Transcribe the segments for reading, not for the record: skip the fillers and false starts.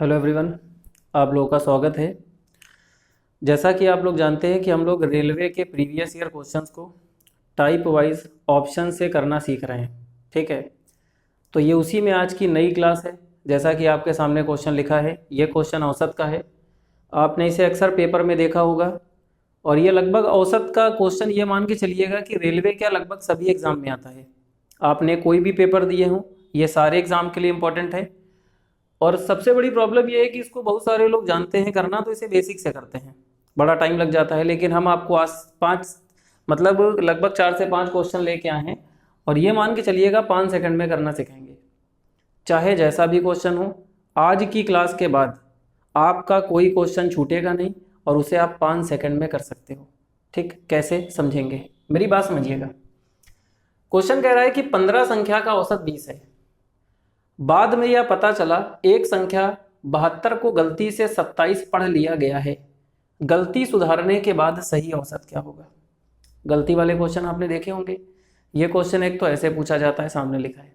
Hello everyone, आप लोगों का स्वागत है। जैसा कि आप लोग जानते हैं कि हम लोग रेलवे के प्रीवियस ईयर क्वेश्चंस को टाइप वाइज ऑप्शन से करना सीख रहे हैं। ठीक है, तो ये उसी में आज की नई क्लास है। जैसा कि आपके सामने क्वेश्चन लिखा है, ये क्वेश्चन औसत का है। आपने इसे अक्सर पेपर में देखा होगा और ये लगभग औसत का क्वेश्चन ये मान के चलिएगा कि रेलवे क्या लगभग सभी एग्जाम में आता है। आपने कोई भी पेपर दिए हों, ये सारे एग्जाम के लिए इम्पोर्टेंट है। और सबसे बड़ी प्रॉब्लम ये है कि इसको बहुत सारे लोग जानते हैं करना, तो इसे बेसिक से करते हैं, बड़ा टाइम लग जाता है। लेकिन हम आपको आज पाँच मतलब लगभग 4 से 5 क्वेश्चन लेके आए हैं और ये मान के चलिएगा 5 सेकंड में करना सिखाएंगे। चाहे जैसा भी क्वेश्चन हो, आज की क्लास के बाद आपका कोई क्वेश्चन छूटेगा नहीं और उसे आप 5 सेकंड में कर सकते हो। ठीक, कैसे समझेंगे, मेरी बात समझिएगा। क्वेश्चन कह रहा है कि 15 संख्या का औसत 20 है। बाद में यह पता चला एक संख्या 72 को गलती से 27 पढ़ लिया गया है। गलती सुधारने के बाद सही औसत क्या होगा। गलती वाले क्वेश्चन आपने देखे होंगे। ये क्वेश्चन एक तो ऐसे पूछा जाता है, सामने लिखा है।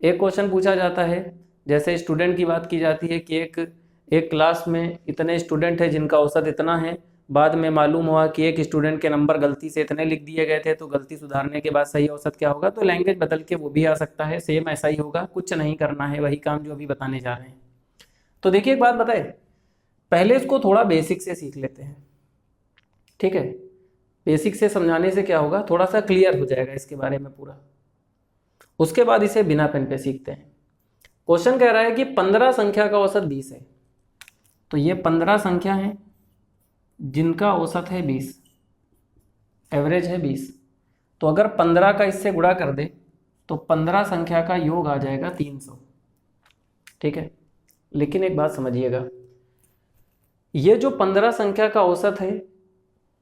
एक क्वेश्चन पूछा जाता है, जैसे स्टूडेंट की बात की जाती है कि एक क्लास में इतने स्टूडेंट है जिनका औसत इतना है। बाद में मालूम हुआ कि एक स्टूडेंट के नंबर गलती से इतने लिख दिए गए थे, तो गलती सुधारने के बाद सही औसत क्या होगा। तो लैंग्वेज बदल के वो भी आ सकता है, सेम ऐसा ही होगा, कुछ नहीं करना है, वही काम जो अभी बताने जा रहे हैं। तो देखिए, एक बात बताए, पहले इसको थोड़ा बेसिक से सीख लेते हैं। ठीक है, बेसिक से समझाने से क्या होगा, थोड़ा सा क्लियर हो जाएगा इसके बारे में पूरा। उसके बाद इसे बिना पेन पे सीखते हैं। क्वेश्चन कह रहा है कि 15 संख्या का औसत 20 है। तो ये 15 संख्या है जिनका औसत है 20, एवरेज है 20। तो अगर 15 का इससे गुणा कर दे तो 15 संख्या का योग आ जाएगा 300। ठीक है, लेकिन एक बात समझिएगा, ये जो 15 संख्या का औसत है,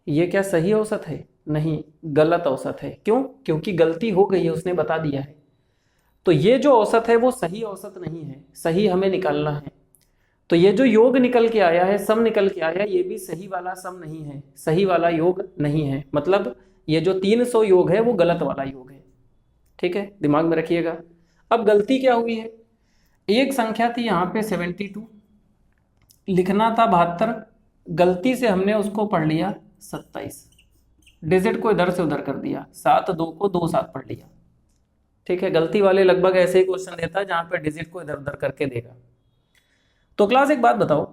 ये क्या सही औसत है? नहीं, गलत औसत है। क्यों? क्योंकि गलती हो गई है, उसने बता दिया है। तो ये जो औसत है वो सही औसत नहीं है, सही हमें निकालना है। तो ये जो योग निकल के आया है, सम निकल के आया, ये भी सही वाला सम नहीं है, सही वाला योग नहीं है। मतलब ये जो 300 योग है वो गलत वाला योग है। ठीक है, दिमाग में रखिएगा। अब गलती क्या हुई है, एक संख्या थी यहाँ पे 72, लिखना था 72, गलती से हमने उसको पढ़ लिया 27, डिजिट को इधर से उधर कर दिया, 7 2 को 2 7 पढ़ लिया। ठीक है, गलती वाले लगभग ऐसे ही क्वेश्चन देता है जहाँ पे डिजिट को इधर उधर करके देगा। तो क्लास एक बात बताओ,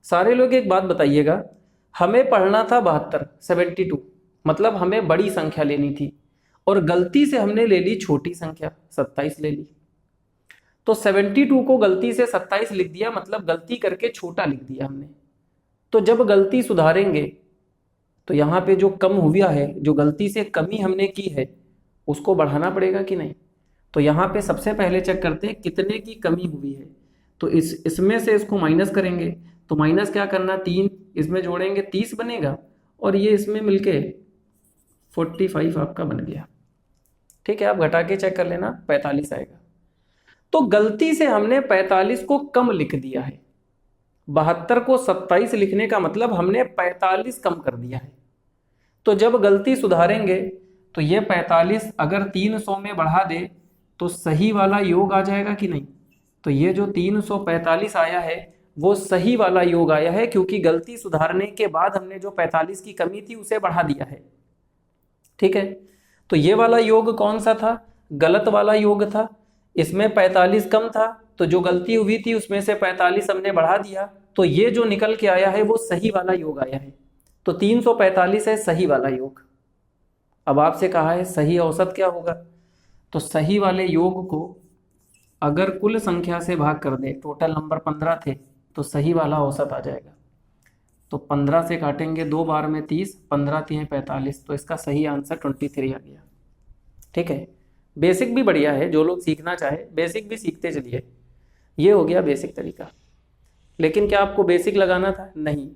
सारे लोग एक बात बताइएगा, हमें पढ़ना था 72 72, मतलब हमें बड़ी संख्या लेनी थी और गलती से हमने ले ली छोटी संख्या 27 ले ली। तो 72 को गलती से 27 लिख दिया, मतलब गलती करके छोटा लिख दिया हमने। तो जब गलती सुधारेंगे तो यहाँ पे जो कम हुआ है, जो गलती से कमी हमने की है, उसको बढ़ाना पड़ेगा कि नहीं। तो यहाँ पे सबसे पहले चेक करते हैं कितने की कमी हुई है। तो इसमें से इसको माइनस करेंगे, तो माइनस क्या करना, 3 इसमें जोड़ेंगे 30 बनेगा और ये इसमें मिलके 45 आपका बन गया। ठीक है, आप घटा के चेक कर लेना, 45 आएगा। तो गलती से हमने 45 को कम लिख दिया है। 72 को 27 लिखने का मतलब हमने 45 कम कर दिया है। तो जब गलती सुधारेंगे तो ये 45 अगर 300 में बढ़ा दे तो सही वाला योग आ जाएगा कि नहीं। तो ये जो 345 आया है वो सही वाला योग आया है, क्योंकि गलती सुधारने के बाद हमने जो 45 की कमी थी उसे बढ़ा दिया है। ठीक है, तो ये वाला योग कौन सा था, गलत वाला योग था। इसमें 45 कम था, तो जो गलती हुई थी उसमें से 45 हमने बढ़ा दिया, तो ये जो निकल के आया है वो सही वाला योग आया है। तो 345 है सही वाला योग। अब आपसे कहा है सही औसत क्या होगा, तो सही वाले योग को अगर कुल संख्या से भाग कर दे, टोटल नंबर 15 थे, तो सही वाला औसत आ जाएगा। तो 15 से काटेंगे 2 बार में 30, 15 3 45, तो इसका सही आंसर 23 आ गया। ठीक है, बेसिक भी बढ़िया है, जो लोग सीखना चाहे बेसिक भी सीखते चलिए। ये हो गया बेसिक तरीका। लेकिन क्या आपको बेसिक लगाना था? नहीं,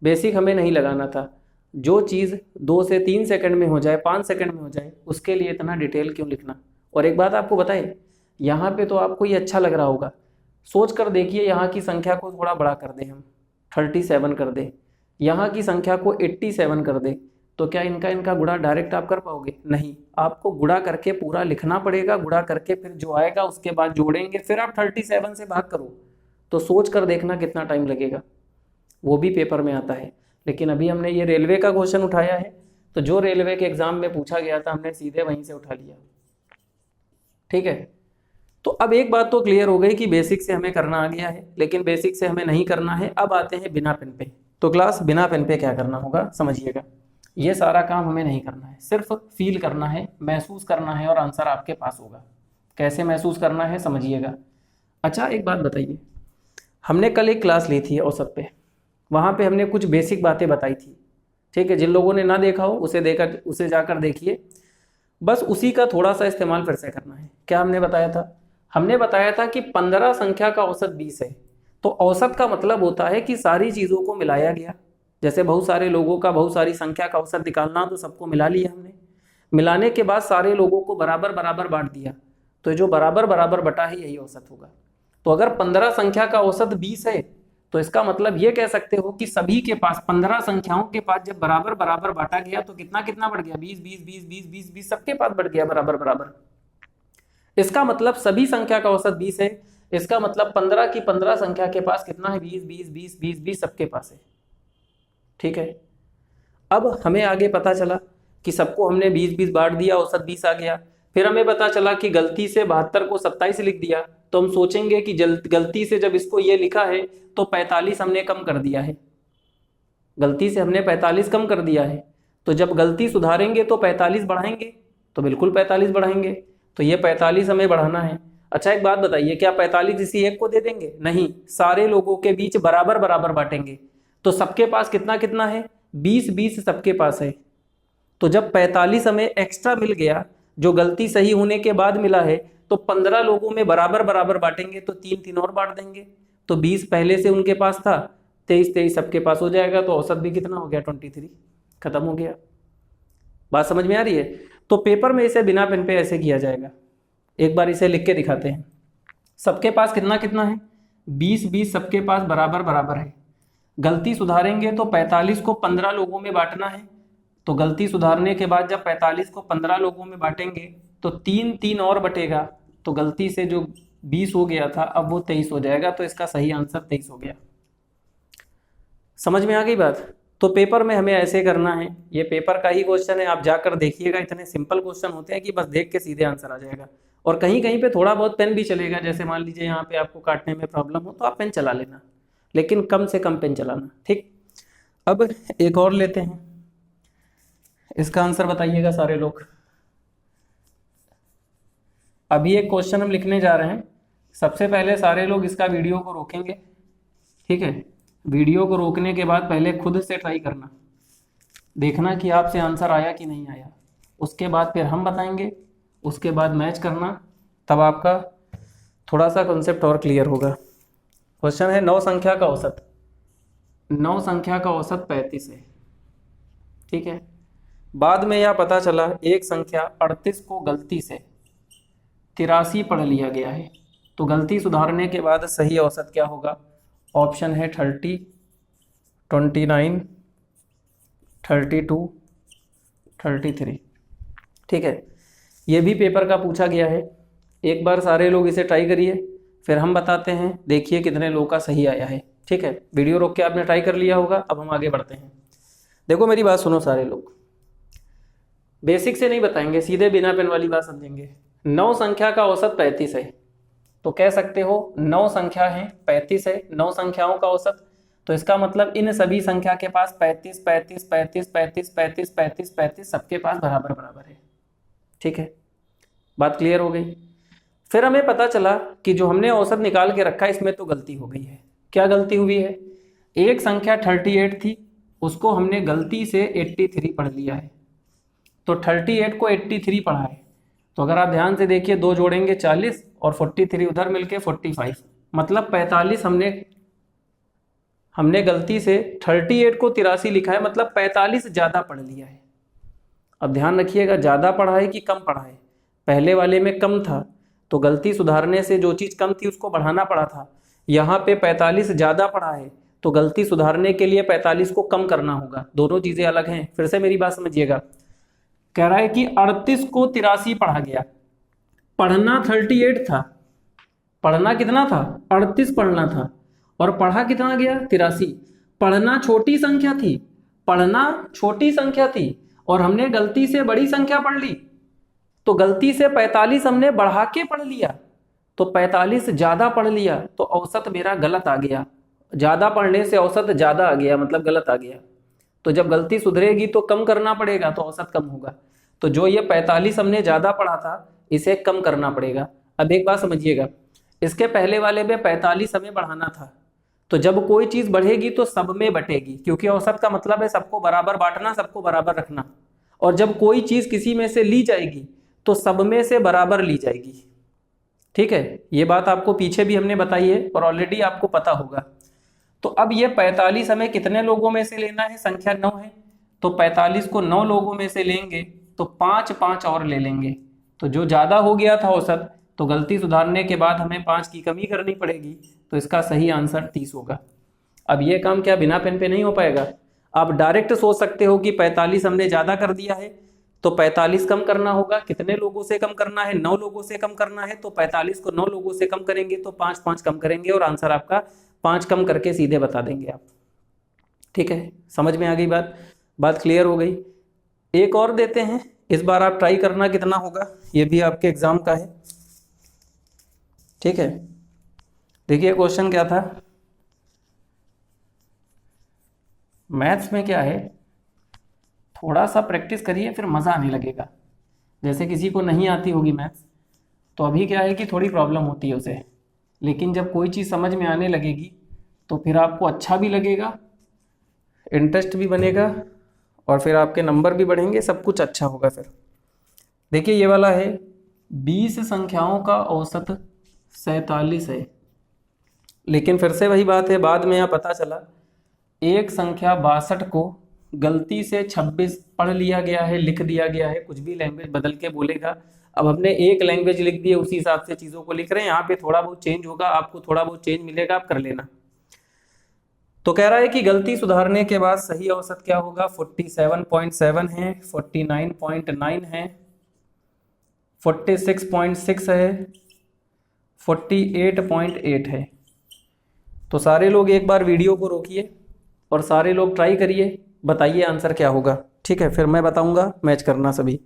बेसिक हमें नहीं लगाना था। जो चीज़ 2 से 3 सेकंड में हो जाए, 5 सेकंड में हो जाए, उसके लिए इतना डिटेल क्यों लिखना। और एक बात आपको बताए, यहाँ पे तो आपको ये अच्छा लग रहा होगा, सोच कर देखिए, यहाँ की संख्या को थोड़ा बड़ा कर दे, हम 37 कर दे, यहाँ की संख्या को 87 कर दे, तो क्या इनका गुणा डायरेक्ट आप कर पाओगे? नहीं, आपको गुणा करके पूरा लिखना पड़ेगा। गुणा करके फिर जो आएगा उसके बाद जोड़ेंगे, फिर आप 37 से भाग करो, तो सोच कर देखना कितना टाइम लगेगा, वो भी पेपर में आता है। लेकिन अभी हमने ये रेलवे का क्वेश्चन उठाया है, तो जो रेलवे के एग्जाम में पूछा गया था हमने सीधे वहीं से उठा लिया। ठीक है, तो अब एक बात तो क्लियर हो गई कि बेसिक से हमें करना आ गया है, लेकिन बेसिक से हमें नहीं करना है। अब आते हैं बिना पेन पे। तो क्लास बिना पेन पे क्या करना होगा समझिएगा। ये सारा काम हमें नहीं करना है, सिर्फ फील करना है, महसूस करना है और आंसर आपके पास होगा। कैसे महसूस करना है समझिएगा। अच्छा एक बात बताइए, हमने कल एक क्लास ली थी औसत पे, वहाँ पे हमने कुछ बेसिक बातें बताई थी। ठीक है, जिन लोगों ने ना देखा हो उसे जाकर देखिए। बस उसी का थोड़ा सा इस्तेमाल फिर से करना है। क्या हमने बताया था? हमने बताया था कि 15 संख्या का औसत 20 है। तो औसत का मतलब होता है कि सारी चीज़ों को मिलाया गया। जैसे बहुत सारे लोगों का बहुत सारी संख्या का औसत निकालना, तो सबको मिला लिया हमने। मिलाने के बाद सारे लोगों को बराबर बराबर बांट दिया, तो जो बराबर बराबर बटा है यही औसत होगा। तो अगर 15 संख्या का औसत 20 है, तो इसका मतलब ये कह सकते हो कि सभी के पास 15 संख्याओं के पास जब बराबर बराबर बांटा गया तो कितना कितना बढ़ गया? 20 20 20 20 20 20 सबके पास बढ़ गया बराबर बराबर। इसका मतलब सभी संख्या का औसत 20 है। इसका मतलब 15 की 15 संख्या के पास कितना है? 20 20 20 20 20 सबके पास है। ठीक है, अब हमें आगे पता चला कि सबको हमने 20 20 बांट दिया, औसत 20 आ गया। फिर हमें पता चला कि गलती से 72 को 27 लिख दिया। तो हम सोचेंगे कि गलती से जब इसको ये लिखा है तो 45 हमने कम कर दिया है। गलती से हमने 45 कम कर दिया है, तो जब गलती सुधारेंगे तो 45 बढ़ाएंगे, तो बिल्कुल 45 बढ़ाएंगे। तो ये 45 हमें बढ़ाना है। अच्छा एक बात बताइए, क्या 45 इसी एक को दे देंगे? नहीं, सारे लोगों के बीच बराबर बराबर बांटेंगे। तो सबके पास कितना कितना है? 20 20 सबके पास है। तो जब 45 हमें एक्स्ट्रा मिल गया, जो गलती सही होने के बाद मिला है, तो 15 लोगों में बराबर बराबर बांटेंगे, तो 3 3 और बांट देंगे। तो 20 पहले से उनके पास था, 23 23 सबके पास हो जाएगा। तो औसत भी कितना हो गया? 23। खत्म हो गया। बात समझ में आ रही है? तो पेपर में इसे बिना पेन पे ऐसे किया जाएगा। एक बार इसे लिख के दिखाते हैं। सबके पास कितना कितना है? 20 20 सबके पास बराबर बराबर है। गलती सुधारेंगे तो 45 को 15 लोगों में बांटना है। तो गलती सुधारने के बाद जब 45 को 15 लोगों में बांटेंगे तो 3 3 और बटेगा। तो गलती से जो 20 हो गया था अब वो 23 हो जाएगा। तो इसका सही आंसर 23 हो गया। समझ में आ गई बात? तो पेपर में हमें ऐसे करना है। ये पेपर का ही क्वेश्चन है, आप जाकर देखिएगा। इतने सिंपल क्वेश्चन होते हैं कि बस देख के सीधे आंसर आ जाएगा। और कहीं कहीं पे थोड़ा बहुत पेन भी चलेगा। जैसे मान लीजिए यहाँ पे आपको काटने में प्रॉब्लम हो तो आप पेन चला लेना, लेकिन कम से कम पेन चलाना। ठीक, अब एक और लेते हैं। इसका आंसर बताइएगा सारे लोग। अभी एक क्वेश्चन हम लिखने जा रहे हैं। सबसे पहले सारे लोग इसका वीडियो को रोकेंगे। ठीक है, वीडियो को रोकने के बाद पहले खुद से ट्राई करना, देखना कि आपसे आंसर आया कि नहीं आया। उसके बाद फिर हम बताएंगे, उसके बाद मैच करना, तब आपका थोड़ा सा कॉन्सेप्ट और क्लियर होगा। क्वेश्चन है 9 संख्या का औसत। 9 संख्या का औसत 35 है। ठीक है, बाद में यह पता चला एक संख्या 38 को गलती से 83 पढ़ लिया गया है। तो गलती सुधारने के बाद सही औसत क्या होगा? ऑप्शन है 30, 29, 32, 33। ठीक है, ये भी पेपर का पूछा गया है। एक बार सारे लोग इसे ट्राई करिए, फिर हम बताते हैं। देखिए कितने लोगों का सही आया है। ठीक है, वीडियो रोक के आपने ट्राई कर लिया होगा। अब हम आगे बढ़ते हैं। देखो मेरी बात सुनो सारे लोग, बेसिक से नहीं बताएंगे, सीधे बिना पेन वाली बात समझेंगे। 9 संख्या का औसत 35 है, तो कह सकते हो 9 संख्या है, 35 है, 9 संख्याओं का औसत। तो इसका मतलब इन सभी संख्या के पास 35 35 35 35 35 35 35 सबके पास बराबर बराबर है। ठीक है, बात क्लियर हो गई। फिर हमें पता चला कि जो हमने औसत निकाल के रखा इसमें तो गलती हो गई है। क्या गलती हुई है? एक संख्या 38 थी, उसको हमने गलती से 83 पढ़ लिया है। तो 38 को 83 पढ़ा है। तो अगर आप ध्यान से देखिए, 2 जोड़ेंगे 40 और 43 उधर मिलके 45, मतलब 45 हमने गलती से 38 को 83 लिखा है, मतलब 45 ज़्यादा पढ़ लिया है। अब ध्यान रखिएगा, ज़्यादा पढ़ा है कि कम पढ़ा है? पहले वाले में कम था, तो गलती सुधारने से जो चीज़ कम थी उसको बढ़ाना पड़ा था। यहाँ पे 45 ज़्यादा पढ़ा है, तो गलती सुधारने के लिए 45 को कम करना होगा। दोनों चीज़ें अलग हैं। फिर से मेरी बात समझिएगा। कह रहा है कि 38 को 83 पढ़ा गया। पढ़ना 38 था, पढ़ना कितना था? 38 पढ़ना था। और पढ़ा कितना गया 83। पढ़ना छोटी संख्या थी, पढ़ना छोटी संख्या थी और हमने गलती से बड़ी संख्या पढ़ ली, तो गलती से 45 हमने बढ़ा के पढ़ लिया, तो 45 ज्यादा पढ़ लिया तो औसत मेरा गलत आ गया। ज्यादा पढ़ने से औसत ज्यादा आ गया, मतलब गलत आ गया। तो जब गलती सुधरेगी तो कम करना पड़ेगा, तो औसत कम होगा। तो जो ये 45 हमने ज्यादा पढ़ा था इसे कम करना पड़ेगा। अब एक बात समझिएगा, इसके पहले वाले में 45 हमें बढ़ाना था, तो जब कोई चीज बढ़ेगी तो सब में बटेगी, क्योंकि औसत का मतलब है सबको बराबर बांटना, सबको बराबर रखना। और जब कोई चीज किसी में से ली जाएगी तो सब में से बराबर ली जाएगी। ठीक है, ये बात आपको पीछे भी हमने बताई है और ऑलरेडी आपको पता होगा। तो अब ये 45 हमें कितने लोगों में से लेना है, संख्या 9 है, तो 45 को 9 लोगों में से लेंगे तो 5 5 और ले लेंगे। तो जो ज्यादा हो गया था औसत, तो गलती सुधारने के बाद हमें 5 की कमी करनी पड़ेगी, तो इसका सही आंसर 30 होगा। अब ये काम क्या बिना पेन पे नहीं हो पाएगा? आप डायरेक्ट सोच सकते हो कि 45 हमने ज्यादा कर दिया है तो 45 कम करना होगा। कितने लोगों से कम करना है? 9 लोगों से कम करना है, तो 45 को 9 लोगों से कम करेंगे तो 5 5 कम करेंगे और आंसर आपका 5 कम करके सीधे बता देंगे आप। ठीक है, समझ में आ गई बात क्लियर हो गई। एक और देते हैं, इस बार आप ट्राई करना कितना होगा, ये भी आपके एग्जाम का है। ठीक है, देखिए क्वेश्चन क्या था। मैथ्स में क्या है, थोड़ा सा प्रैक्टिस करिए फिर मज़ा आने लगेगा। जैसे किसी को नहीं आती होगी मैथ्स, तो अभी क्या है कि थोड़ी प्रॉब्लम होती है उसे, लेकिन जब कोई चीज़ समझ में आने लगेगी तो फिर आपको अच्छा भी लगेगा, इंटरेस्ट भी बनेगा और फिर आपके नंबर भी बढ़ेंगे, सब कुछ अच्छा होगा फिर। देखिए ये वाला है, 20 संख्याओं का औसत 47 है, लेकिन फिर से वही बात है, बाद में यहाँ पता चला एक संख्या 62 को गलती से 26 पढ़ लिया गया है, लिख दिया गया है, कुछ भी लैंग्वेज बदल के बोलेगा। अब हमने एक लैंग्वेज लिख दी है, उसी हिसाब से चीज़ों को लिख रहे हैं, यहाँ पे थोड़ा बहुत चेंज होगा, आपको थोड़ा बहुत चेंज मिलेगा, आप कर लेना। तो कह रहा है कि गलती सुधारने के बाद सही औसत क्या होगा, 47.7 है, 49.9 है, 46.6 है, 48.8 है। तो सारे लोग एक बार वीडियो को रोकिए और सारे लोग ट्राई करिए, बताइए आंसर क्या होगा। ठीक है, फिर मैं बताऊंगा, मैच करना सभी।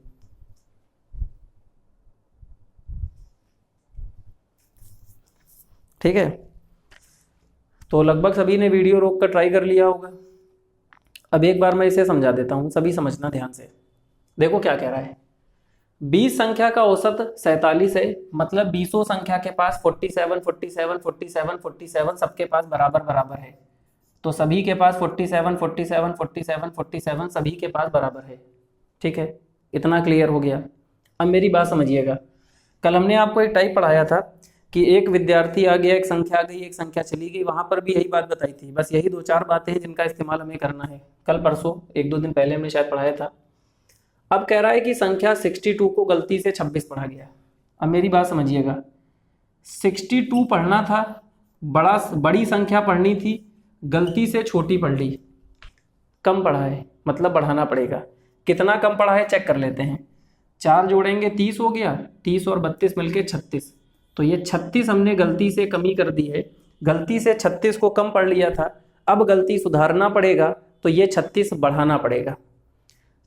ठीक है, तो लगभग सभी ने वीडियो रोक कर ट्राई कर लिया होगा। अब एक बार मैं इसे समझा देता हूं, सभी समझना ध्यान से। देखो क्या कह रहा है, 20 संख्या का औसत 47 है, मतलब 20 संख्या के पास 47 47 47 47 सबके पास बराबर बराबर है, तो सभी के पास 47 47 47 47 सभी के पास बराबर है। ठीक है, इतना क्लियर हो गया। अब मेरी बात समझिएगा, कल हमने आपको एक टाइप पढ़ाया था कि एक विद्यार्थी आ गया, एक संख्या आ गई, एक संख्या चली गई, वहां पर भी यही बात बताई थी। बस यही 2-4 बातें हैं जिनका इस्तेमाल हमें करना है। कल परसों 1-2 दिन पहले हमने शायद पढ़ाया था। अब कह रहा है कि संख्या 62 को गलती से 26 पढ़ा गया। अब मेरी बात समझिएगा, 62 पढ़ना था, बड़ी संख्या पढ़नी थी, गलती से छोटी पढ़ ली, कम पढ़ा है, मतलब बढ़ाना पड़ेगा। कितना कम पढ़ा है चेक कर लेते हैं। 4 जोड़ेंगे 30 हो गया, 30 और 32 मिलके 36, तो ये 36 हमने गलती से कमी कर दी है। गलती से 36 को कम पढ़ लिया था, अब गलती सुधारना पड़ेगा, तो ये 36 बढ़ाना पड़ेगा।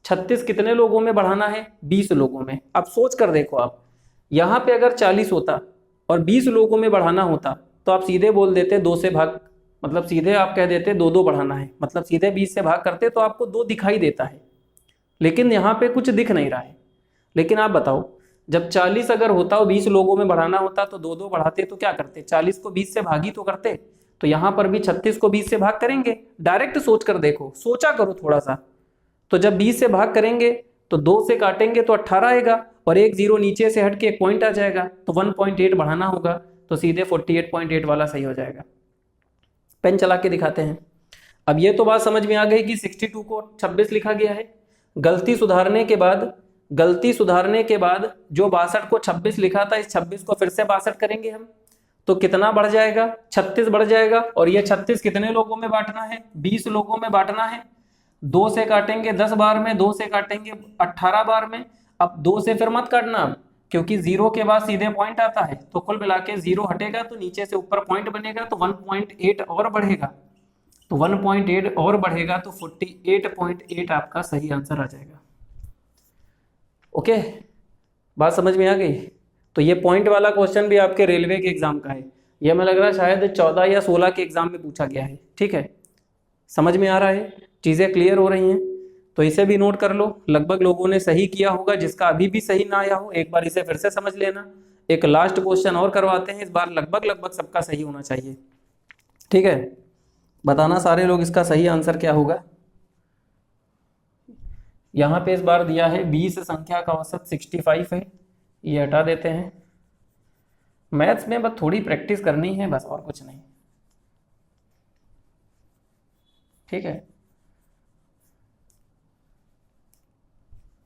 36 कितने लोगों में बढ़ाना है? 20 लोगों में। अब सोच कर देखो, आप यहाँ पे अगर 40 होता और 20 लोगों में बढ़ाना होता तो आप सीधे बोल देते 2 से भाग, मतलब सीधे आप कह देते 2 बढ़ाना है, मतलब सीधे 20 से भाग करते तो आपको 2 दिखाई देता है, लेकिन यहाँ पे कुछ दिख नहीं रहा है। लेकिन आप बताओ, जब 40 अगर होता और 20 लोगों में बढ़ाना होता तो 2 बढ़ाते, तो क्या करते? 40 को 20 से भागी तो करते। तो यहाँ पर भी 36 को 20 से भाग करेंगे। डायरेक्ट सोच कर देखो, सोचा करो थोड़ा सा। तो जब 20 से भाग करेंगे तो 2 से काटेंगे तो 18 आएगा और एक 0 नीचे से हट के एक पॉइंट आ जाएगा, तो 1.8 बढ़ाना होगा, तो सीधे 48.8 वाला सही हो जाएगा। पेन चला के दिखाते हैं। अब ये तो बात समझ में आ गई कि 62 को 26 लिखा गया है। गलती सुधारने के बाद जो 62 को 26 लिखा था, इस 26 को फिर से 62 करेंगे हम, तो कितना बढ़ जाएगा? 36 बढ़ जाएगा। और ये 36 कितने लोगों में बांटना है? 20 लोगों में बांटना है। 2 से काटेंगे 10 बार में, 2 से काटेंगे 18 बार में। अब 2 से फिर मत काटना, क्योंकि 0 के बाद सीधे पॉइंट आता है, तो कुल मिला के 0 हटेगा तो नीचे से ऊपर पॉइंट बनेगा, तो 1.8 और बढ़ेगा, तो 1.8 और बढ़ेगा तो 48.8 आपका सही आंसर आ जाएगा। ओके, बात समझ में आ गई। तो ये पॉइंट वाला क्वेश्चन भी आपके रेलवे के एग्जाम का है, यह मैं लग रहा है शायद 14 या 16 के एग्जाम में पूछा गया है। ठीक है, समझ में आ रहा है, चीज़ें क्लियर हो रही हैं, तो इसे भी नोट कर लो। लगभग लोगों ने सही किया होगा, जिसका अभी भी सही ना आया हो एक बार इसे फिर से समझ लेना। एक लास्ट क्वेश्चन और करवाते हैं, इस बार लगभग सबका सही होना चाहिए। ठीक है, बताना सारे लोग इसका सही आंसर क्या होगा। यहाँ पे इस बार दिया है 20 संख्या का औसत 65 है, ये हटा देते हैं। मैथ्स में बस थोड़ी प्रैक्टिस करनी है, बस और कुछ नहीं। ठीक है,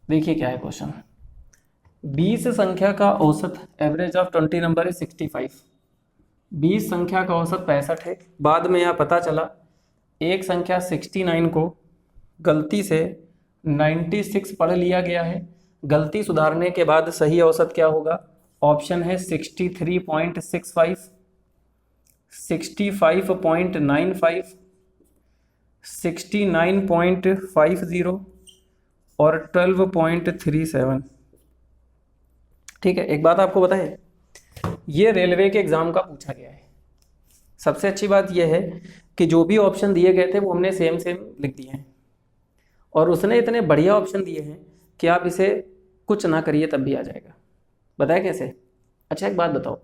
देखिए क्या है क्वेश्चन। 20 संख्या का औसत एवरेज ऑफ 20 नंबर है 65। 20 संख्या का औसत 65 है। बाद में यहाँ पता चला एक संख्या 69 को गलती से 96 पढ़ लिया गया है। गलती सुधारने के बाद सही औसत क्या होगा? ऑप्शन है 63.65, 65.95, 69.50 और 12.37। ठीक है, एक बात आपको बताए, ये रेलवे के एग्जाम का पूछा गया है। सबसे अच्छी बात यह है कि जो भी ऑप्शन दिए गए थे वो हमने सेम लिख दिए हैं, और उसने इतने बढ़िया ऑप्शन दिए हैं कि आप इसे कुछ ना करिए तब भी आ जाएगा। बताया कैसे? अच्छा एक बात बताओ,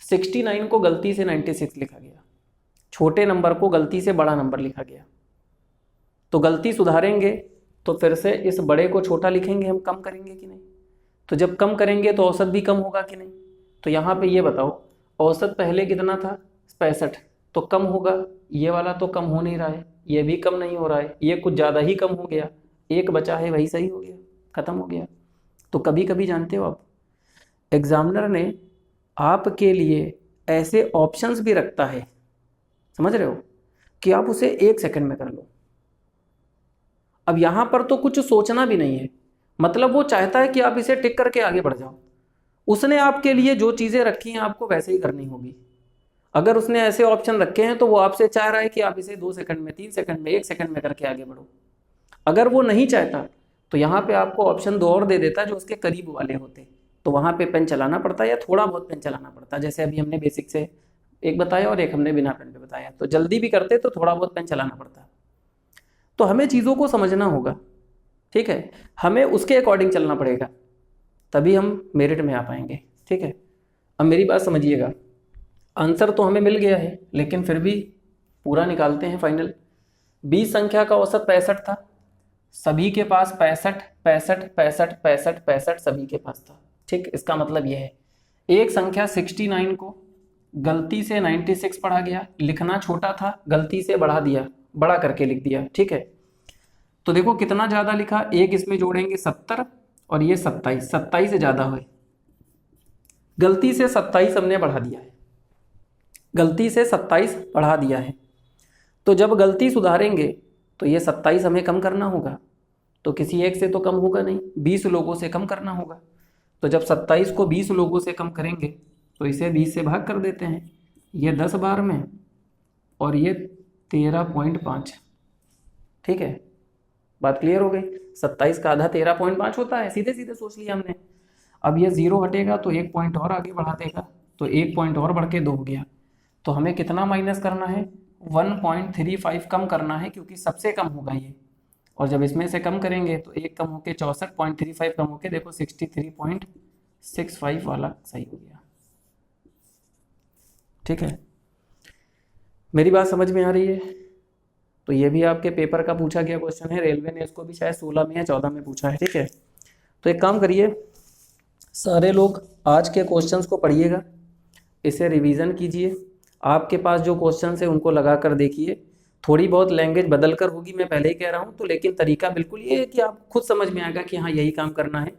69 को गलती से 96 लिखा गया, छोटे नंबर को गलती से बड़ा नंबर लिखा गया, तो गलती सुधारेंगे तो फिर से इस बड़े को छोटा लिखेंगे, हम कम करेंगे कि नहीं? तो जब कम करेंगे तो औसत भी कम होगा कि नहीं? तो यहाँ पे ये बताओ, औसत पहले कितना था? 65, तो कम होगा। ये वाला तो कम हो नहीं रहा है, ये भी कम नहीं हो रहा है, ये कुछ ज़्यादा ही कम हो गया, एक बचा है वही सही हो गया, खत्म हो गया। तो कभी कभी जानते हो आप, एग्जामिनर ने आपके लिए ऐसे ऑप्शंस भी रखता है, समझ रहे हो, कि आप उसे 1 सेकंड में कर लो। अब यहाँ पर तो कुछ सोचना भी नहीं है, मतलब वो चाहता है कि आप इसे टिक करके आगे बढ़ जाओ। उसने आपके लिए जो चीज़ें रखी हैं आपको वैसे ही करनी होगी। अगर उसने ऐसे ऑप्शन रखे हैं तो वो आपसे चाह रहा है कि आप इसे 2 सेकंड में, 3 सेकंड में, 1 सेकंड में करके आगे बढ़ो। अगर वो नहीं चाहता तो यहाँ पे आपको ऑप्शन 2 और दे देता जो उसके करीब वाले होते, तो वहाँ पे पेन चलाना पड़ता या थोड़ा बहुत पेन चलाना पड़ता। जैसे अभी हमने बेसिक से एक बताया और एक हमने बिना पेन पे बताया, तो जल्दी भी करते तो थोड़ा बहुत पेन चलाना पड़ता। तो हमें चीज़ों को समझना होगा, ठीक है, हमें उसके अकॉर्डिंग चलना पड़ेगा, तभी हम मेरिट में आ पाएंगे। ठीक है, अब मेरी बात समझिएगा, आंसर तो हमें मिल गया है, लेकिन फिर भी पूरा निकालते हैं फाइनल। 20 संख्या का औसत 65 था, सभी के पास 65 65 65 65 65 सभी के पास था। ठीक, इसका मतलब यह है एक संख्या 69 को गलती से 96 पढ़ा गया, लिखना छोटा था, गलती से बढ़ा दिया, बड़ा करके लिख दिया। ठीक है, तो देखो कितना ज़्यादा लिखा, एक इसमें जोड़ेंगे 70 और ये 27, 27 से ज़्यादा हुए, गलती से 27 हमने बढ़ा दिया है, गलती से 27 बढ़ा दिया है। तो जब गलती सुधारेंगे तो ये 27 हमें कम करना होगा, तो किसी एक से तो कम होगा नहीं, 20 लोगों से कम करना होगा। तो जब 27 को 20 लोगों से कम करेंगे तो इसे 20 से भाग कर देते हैं, ये 10 बार में और ये 13.5। ठीक है, बात क्लियर हो गई। 27 का आधा 13.5 होता है, सीधे सीधे सोच लिया हमने। अब ये 0 हटेगा तो 1 पॉइंट और आगे बढ़ा देगा, तो 1 पॉइंट और बढ़ के 2 हो गया। तो हमें कितना माइनस करना है? 1.35 कम करना है, क्योंकि सबसे कम होगा ये, और जब इसमें से कम करेंगे तो 1 कम होके 64.35 कम होके देखो 63.65 वाला सही हो गया। ठीक है, मेरी बात समझ में आ रही है? तो ये भी आपके पेपर का पूछा गया क्वेश्चन है, रेलवे ने इसको भी शायद 16 में या 14 में पूछा है। ठीक है, तो एक काम करिए, सारे लोग आज के क्वेश्चंस को पढ़िएगा, इसे रिवीजन कीजिए, आपके पास जो क्वेश्चंस है उनको लगा कर देखिए। थोड़ी बहुत लैंग्वेज बदल कर होगी, मैं पहले ही कह रहा हूँ, तो लेकिन तरीका बिल्कुल ये है कि आप खुद समझ में आएगा कि हाँ यही काम करना है।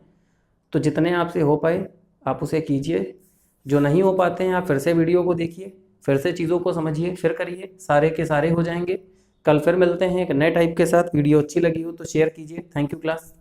तो जितने आपसे हो पाए आप उसे कीजिए, जो नहीं हो पाते हैं आप फिर से वीडियो को देखिए, फिर से चीज़ों को समझिए, फिर करिए, सारे के सारे हो जाएंगे। कल फिर मिलते हैं एक नए टाइप के साथ। वीडियो अच्छी लगी हो तो शेयर कीजिए। Thank you class.